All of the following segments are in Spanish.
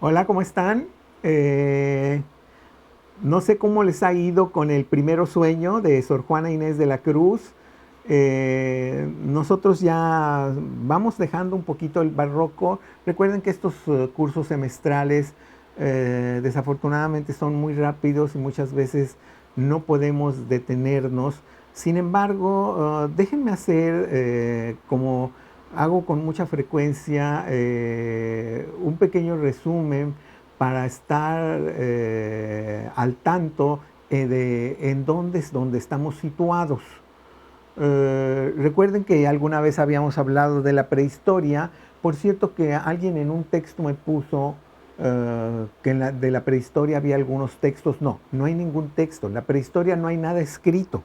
Hola, ¿cómo están? Eh, no sé cómo les ha ido con el primero sueño de Sor Juana Inés de la Cruz. Nosotros ya vamos dejando un poquito el barroco. Recuerden que estos cursos semestrales desafortunadamente son muy rápidos y muchas veces no podemos detenernos. Sin embargo, déjenme hacer como hago con mucha frecuencia un pequeño resumen para estar al tanto de en dónde es donde estamos situados. Recuerden que alguna vez habíamos hablado de la prehistoria. Por cierto que alguien en un texto me puso que de la prehistoria había algunos textos. No, no hay ningún texto. En la prehistoria no hay nada escrito.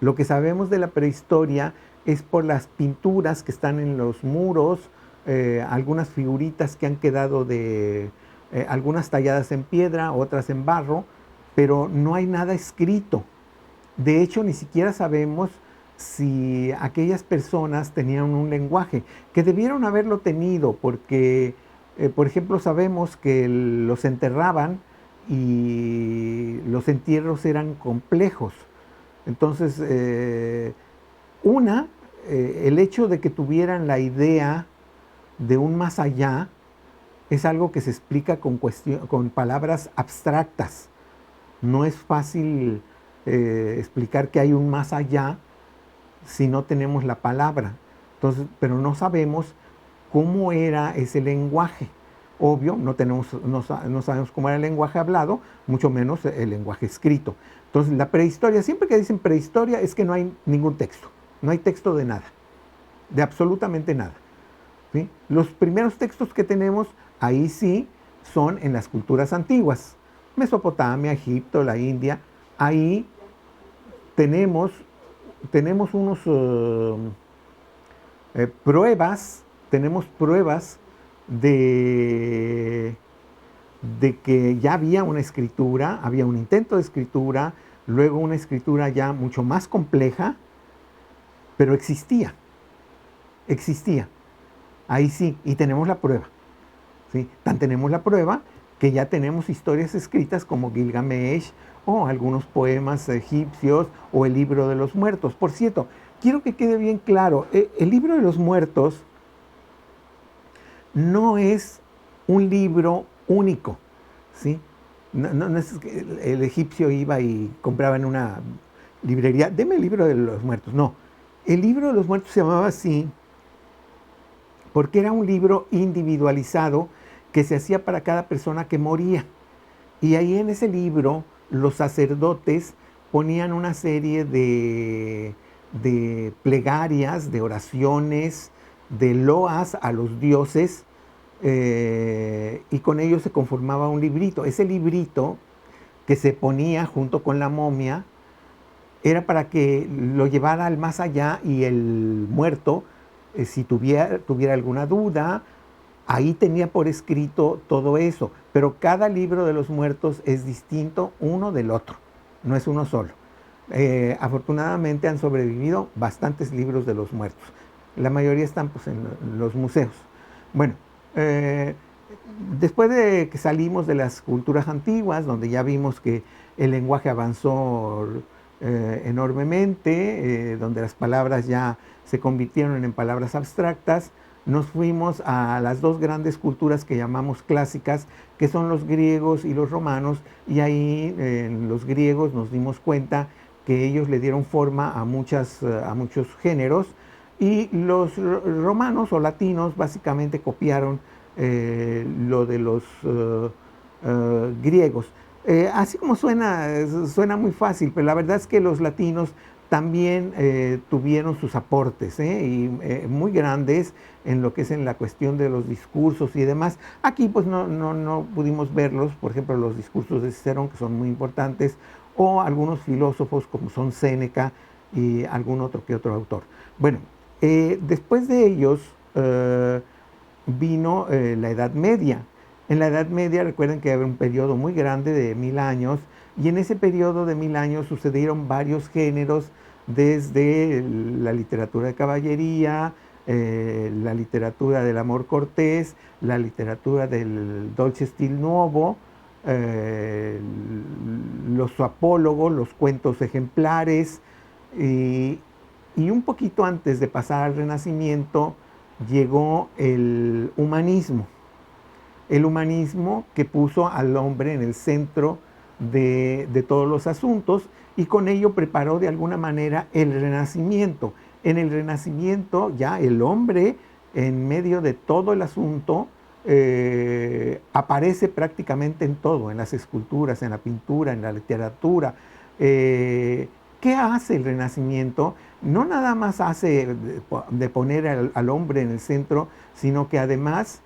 Lo que sabemos de la prehistoria es por las pinturas que están en los muros, algunas figuritas que han quedado algunas talladas en piedra, otras en barro, pero no hay nada escrito. De hecho, ni siquiera sabemos si aquellas personas tenían un lenguaje, que debieron haberlo tenido, porque, por ejemplo, sabemos que los enterraban y los entierros eran complejos. Entonces, una, el hecho de que tuvieran la idea de un más allá es algo que se explica con palabras abstractas. No es fácil explicar que hay un más allá si no tenemos la palabra. Entonces, pero no sabemos cómo era ese lenguaje. Obvio, no sabemos cómo era el lenguaje hablado, mucho menos el lenguaje escrito. Entonces, la prehistoria, siempre que dicen prehistoria es que no hay ningún texto, no hay texto de nada, de absolutamente nada. ¿Sí? Los primeros textos que tenemos, ahí sí, son en las culturas antiguas, Mesopotamia, Egipto, la India. Ahí tenemos, tenemos unos tenemos pruebas de, de que ya había una escritura, había un intento de escritura, luego una escritura ya mucho más compleja, pero existía. Ahí sí, y tenemos la prueba. ¿Sí? Tan tenemos la prueba que ya tenemos historias escritas como Gilgamesh o algunos poemas egipcios o el libro de los muertos. Por cierto, quiero que quede bien claro, el libro de los muertos no es un libro único, ¿sí? No es que el egipcio iba y compraba en una librería, deme el libro de los muertos. No, el libro de los muertos se llamaba así porque era un libro individualizado que se hacía para cada persona que moría. Y ahí en ese libro los sacerdotes ponían una serie de plegarias, de oraciones, de loas a los dioses, y con ello se conformaba un librito. Ese librito que se ponía junto con la momia era para que lo llevara al más allá y el muerto, si tuviera alguna duda, ahí tenía por escrito todo eso. Pero cada libro de los muertos es distinto uno del otro, no es uno solo. Afortunadamente han sobrevivido bastantes libros de los muertos. La mayoría están pues, en los museos. Bueno, eh, después de que salimos de las culturas antiguas, donde ya vimos que el lenguaje avanzó enormemente, donde las palabras ya se convirtieron en palabras abstractas, nos fuimos a las dos grandes culturas que llamamos clásicas, que son los griegos y los romanos, y ahí en los griegos nos dimos cuenta que ellos le dieron forma a muchos géneros, y los romanos o latinos básicamente copiaron lo de los griegos. Así como suena muy fácil, pero la verdad es que los latinos también tuvieron sus aportes y muy grandes en lo que es en la cuestión de los discursos y demás. Aquí pues no pudimos verlos, por ejemplo los discursos de Cicerón, que son muy importantes, o algunos filósofos como son Séneca y algún otro que otro autor. Bueno, después de ellos vino la Edad Media. En la Edad Media recuerden que había un periodo muy grande de 1000 años, y en ese periodo de 1000 años sucedieron varios géneros, desde la literatura de caballería, la literatura del amor cortés, la literatura del dolce stil nuovo, los apólogos, los cuentos ejemplares, y, y un poquito antes de pasar al Renacimiento llegó el humanismo que puso al hombre en el centro de todos los asuntos, y con ello preparó de alguna manera el Renacimiento. En el Renacimiento ya el hombre, en medio de todo el asunto, aparece prácticamente en todo, en las esculturas, en la pintura, en la literatura. ¿Qué hace el Renacimiento? No nada más hace de poner al hombre en el centro, sino que además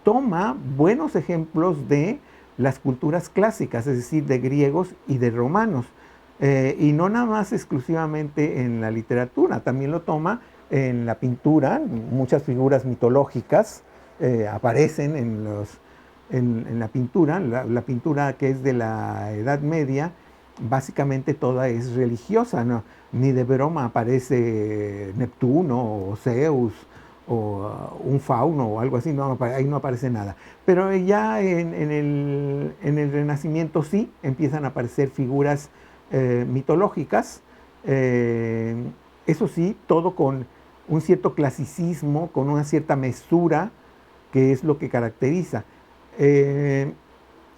toma buenos ejemplos de las culturas clásicas, es decir, de griegos y de romanos. Y no nada más exclusivamente en la literatura, también lo toma en la pintura. Muchas figuras mitológicas aparecen en la pintura. La pintura que es de la Edad Media, básicamente toda es religiosa, ¿no? Ni de broma aparece Neptuno o Zeus o un fauno o algo así, no, ahí no aparece nada. Pero ya en el Renacimiento sí empiezan a aparecer figuras mitológicas, eso sí, todo con un cierto clasicismo, con una cierta mesura, que es lo que caracteriza.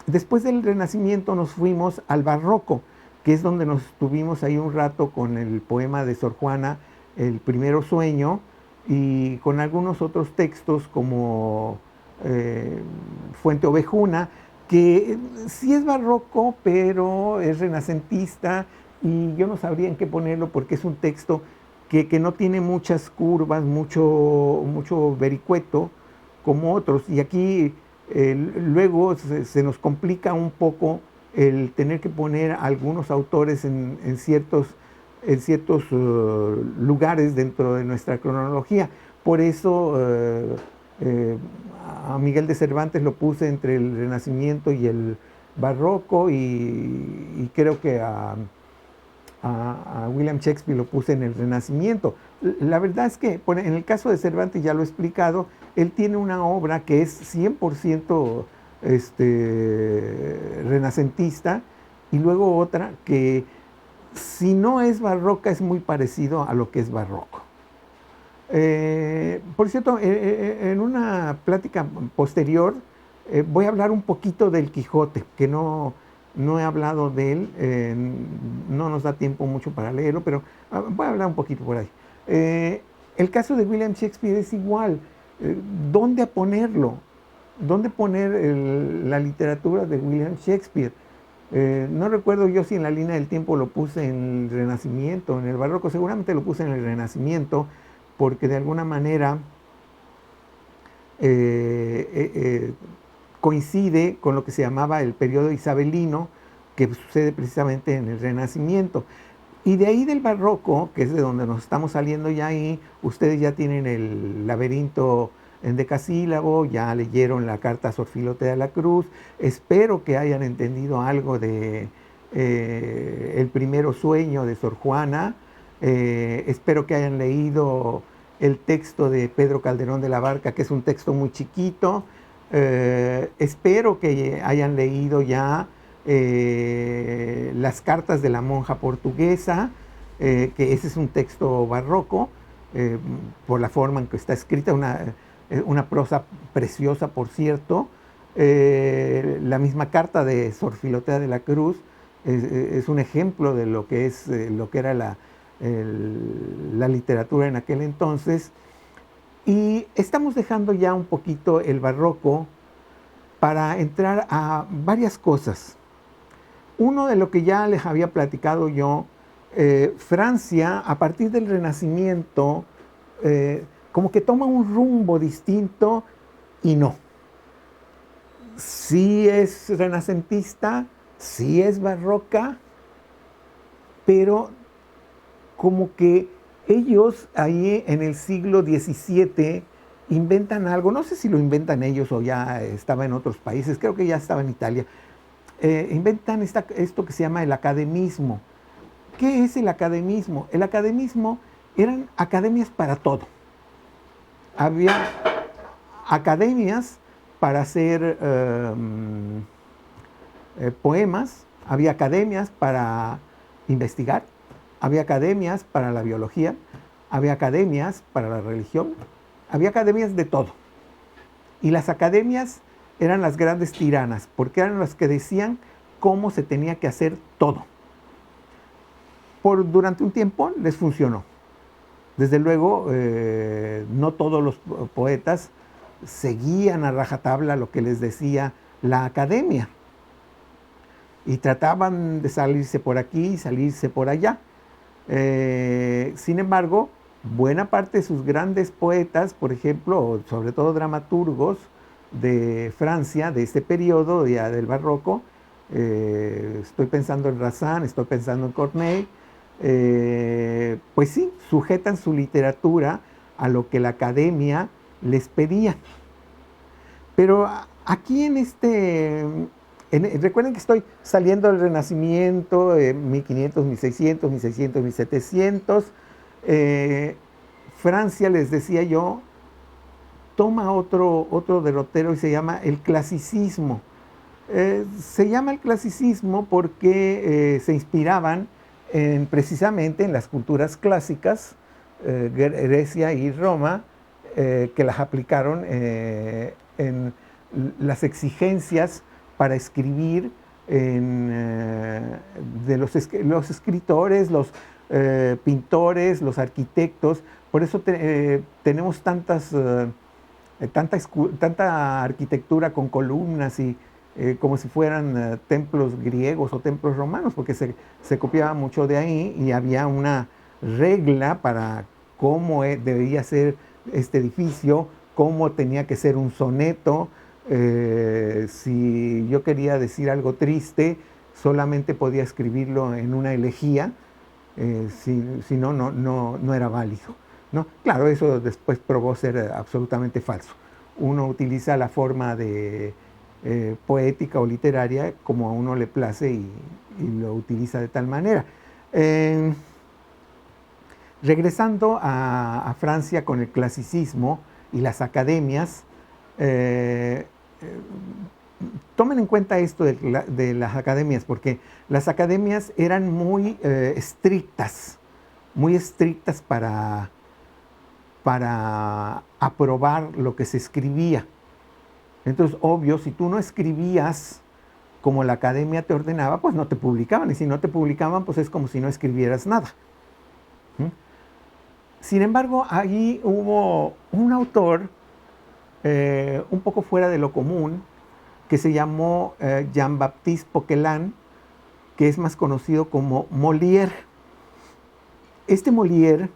Después del Renacimiento nos fuimos al Barroco, que es donde nos estuvimos ahí un rato con el poema de Sor Juana, El primero sueño, y con algunos otros textos como Fuente Ovejuna, que sí es barroco, pero es renacentista, y yo no sabría en qué ponerlo porque es un texto que no tiene muchas curvas, mucho vericueto como otros, y aquí luego se nos complica un poco el tener que poner a algunos autores en ciertos lugares dentro de nuestra cronología. Por eso a Miguel de Cervantes lo puse entre el Renacimiento y el Barroco, y creo que a William Shakespeare lo puse en el Renacimiento. La verdad es que en el caso de Cervantes, ya lo he explicado, él tiene una obra que es 100% renacentista, y luego otra que, si no es barroca, es muy parecido a lo que es barroco. Por cierto, en una plática posterior voy a hablar un poquito del Quijote, que no he hablado de él, no nos da tiempo mucho para leerlo, pero voy a hablar un poquito por ahí. El caso de William Shakespeare es igual. ¿Dónde ponerlo? ¿Dónde poner la literatura de William Shakespeare? No recuerdo yo si en la línea del tiempo lo puse en el Renacimiento, en el Barroco. Seguramente lo puse en el Renacimiento, porque de alguna manera coincide con lo que se llamaba el periodo isabelino, que sucede precisamente en el Renacimiento. Y de ahí del Barroco, que es de donde nos estamos saliendo ya ahí, ustedes ya tienen el laberinto en decasílabo, ya leyeron la carta a Sor Filotea de la Cruz. Espero que hayan entendido algo de El primero sueño de Sor Juana. Espero que hayan leído el texto de Pedro Calderón de la Barca, que es un texto muy chiquito. Espero que hayan leído ya las cartas de la monja portuguesa, que ese es un texto barroco, por la forma en que está escrita, una prosa preciosa, por cierto. La misma carta de Sor Filotea de la Cruz es un ejemplo de lo que era la literatura en aquel entonces. Y estamos dejando ya un poquito el barroco para entrar a varias cosas. Uno de lo que ya les había platicado yo, Francia, a partir del Renacimiento, como que toma un rumbo distinto, y no. Sí es renacentista, sí es barroca, pero como que ellos ahí en el siglo XVII inventan algo, no sé si lo inventan ellos o ya estaba en otros países, creo que ya estaba en Italia. Inventan esto que se llama el academismo. ¿Qué es el academismo? El academismo eran academias para todo. Había academias para hacer poemas, había academias para investigar, había academias para la biología, había academias para la religión, había academias de todo. Y las academias eran las grandes tiranas, porque eran las que decían cómo se tenía que hacer todo. Durante un tiempo les funcionó. Desde luego, no todos los poetas seguían a rajatabla lo que les decía la academia. Y trataban de salirse por aquí y salirse por allá. Sin embargo, buena parte de sus grandes poetas, por ejemplo, sobre todo dramaturgos de Francia, de este periodo ya del barroco, estoy pensando en Razin, estoy pensando en Corneille, pues sí, sujetan su literatura a lo que la academia les pedía. Pero aquí recuerden que estoy saliendo del Renacimiento, 1500, 1600, 1600, 1700. Francia, les decía yo, toma otro derrotero y se llama el clasicismo. Se llama el clasicismo porque se inspiraban precisamente en las culturas clásicas, Grecia y Roma, que las aplicaron en las exigencias para escribir de los escritores, los pintores, los arquitectos. Por eso tenemos tanta arquitectura con columnas y como si fueran templos griegos o templos romanos, porque se copiaba mucho de ahí y había una regla para cómo debía ser este edificio, cómo tenía que ser un soneto. Si yo quería decir algo triste, solamente podía escribirlo en una elegía, si no, no era válido, ¿no? Claro, eso después probó ser absolutamente falso. Uno utiliza la forma de poética o literaria como a uno le place y lo utiliza de tal manera. Regresando a Francia con el clasicismo y las academias, tomen en cuenta esto de las academias, porque las academias eran muy estrictas para aprobar lo que se escribía. Entonces, obvio, si tú no escribías como la academia te ordenaba, pues no te publicaban, y si no te publicaban, pues es como si no escribieras nada. Sin embargo, allí hubo un autor un poco fuera de lo común, que se llamó Jean-Baptiste Poquelin, que es más conocido como Molière. Este Molière,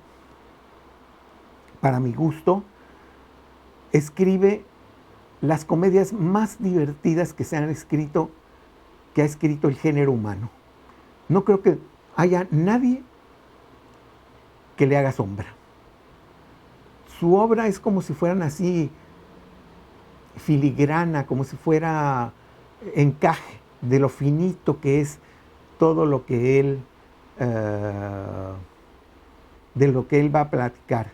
para mi gusto, escribe las comedias más divertidas que ha escrito el género humano. No creo que haya nadie que le haga sombra. Su obra es como si fueran así filigrana, como si fuera encaje de lo finito que es todo lo que él va a platicar.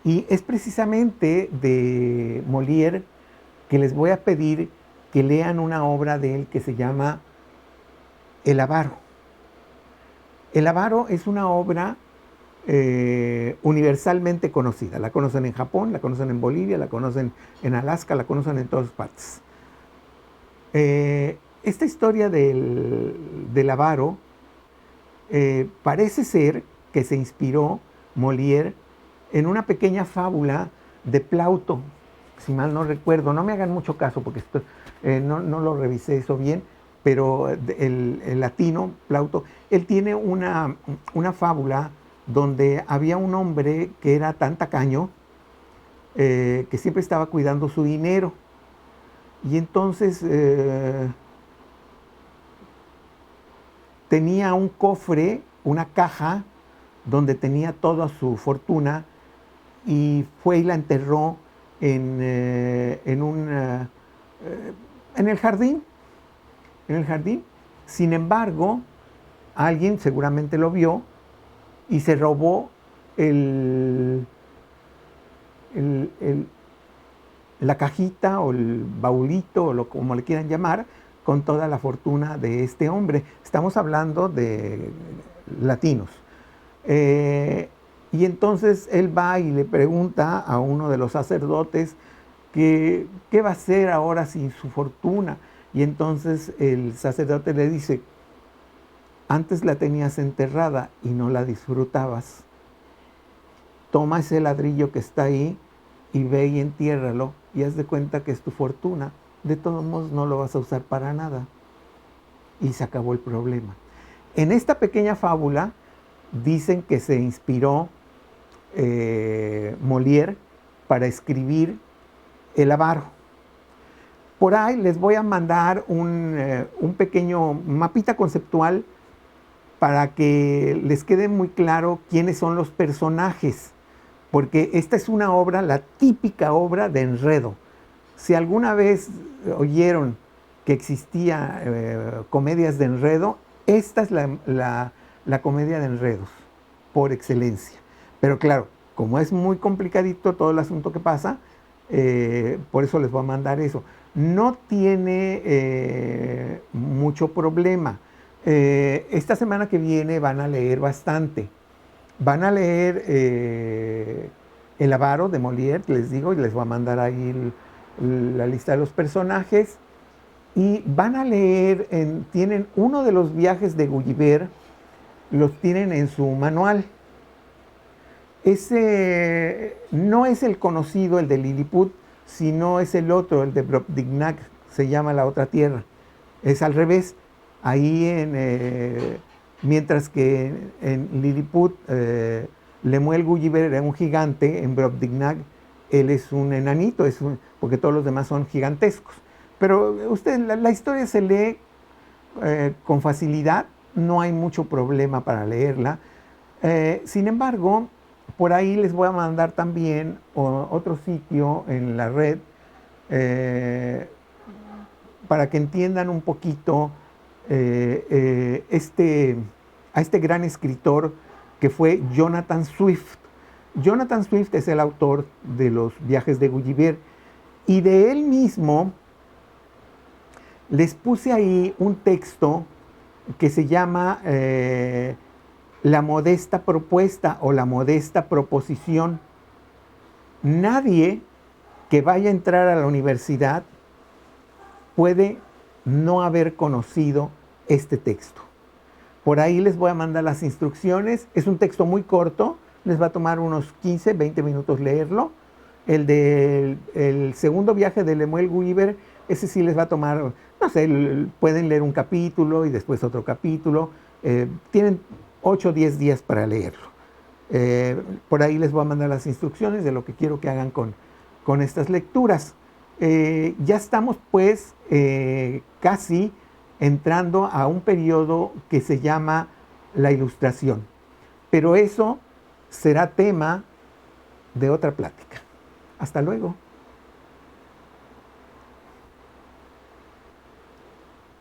Y es precisamente de Molière que les voy a pedir que lean una obra de él que se llama El avaro. El avaro es una obra universalmente conocida. La conocen en Japón, la conocen en Bolivia, la conocen en Alaska, la conocen en todas partes. Esta historia del avaro parece ser que se inspiró Molière en una pequeña fábula de Plauto, si mal no recuerdo. No me hagan mucho caso porque no lo revisé eso bien, pero el latino, Plauto, él tiene una fábula donde había un hombre que era tan tacaño que siempre estaba cuidando su dinero. Y entonces tenía un cofre, una caja, donde tenía toda su fortuna, y fue y la enterró en el jardín. Sin embargo, alguien seguramente lo vio y se robó la cajita o el baulito, o como le quieran llamar, con toda la fortuna de este hombre. Estamos hablando de latinos. Y entonces él va y le pregunta a uno de los sacerdotes qué va a hacer ahora sin su fortuna. Y entonces el sacerdote le dice: antes la tenías enterrada y no la disfrutabas. Toma ese ladrillo que está ahí y ve y entiérralo y haz de cuenta que es tu fortuna. De todos modos no lo vas a usar para nada. Y se acabó el problema. En esta pequeña fábula dicen que se inspiró Molière para escribir El avaro. Por ahí les voy a mandar un pequeño mapita conceptual para que les quede muy claro quiénes son los personajes, porque esta es una obra, la típica obra de enredo. Si alguna vez oyeron que existía comedias de enredo, esta es la comedia de enredos, por excelencia. Pero claro, como es muy complicadito todo el asunto que pasa, por eso les voy a mandar eso. No tiene mucho problema. Esta semana que viene van a leer bastante. Van a leer El avaro de Molière, les digo, y les voy a mandar ahí la lista de los personajes. Y van a leer, tienen uno de los viajes de Gulliver, los tienen en su manual. Ese no es el conocido, el de Lilliput, sino es el otro, el de Brobdingnag, se llama La otra tierra. Es al revés. Ahí, mientras que en Lilliput, Lemuel Gulliver era un gigante, en Brobdingnag él es un enanito, porque todos los demás son gigantescos. Pero la historia se lee con facilidad, no hay mucho problema para leerla. Sin embargo, por ahí les voy a mandar también otro sitio en la red para que entiendan un poquito a este gran escritor que fue Jonathan Swift. Jonathan Swift es el autor de los viajes de Gulliver, y de él mismo les puse ahí un texto que se llama La modesta propuesta o la modesta proposición. Nadie que vaya a entrar a la universidad puede no haber conocido este texto. Por ahí les voy a mandar las instrucciones. Es un texto muy corto, les va a tomar unos 15, 20 minutos leerlo. El segundo viaje de Lemuel Gulliver, ese sí les va a tomar, no sé, pueden leer un capítulo y después otro capítulo. Tienen 8 o 10 días para leerlo. Por ahí les voy a mandar las instrucciones de lo que quiero que hagan con estas lecturas. Ya estamos pues casi entrando a un periodo que se llama la Ilustración. Pero eso será tema de otra plática. Hasta luego.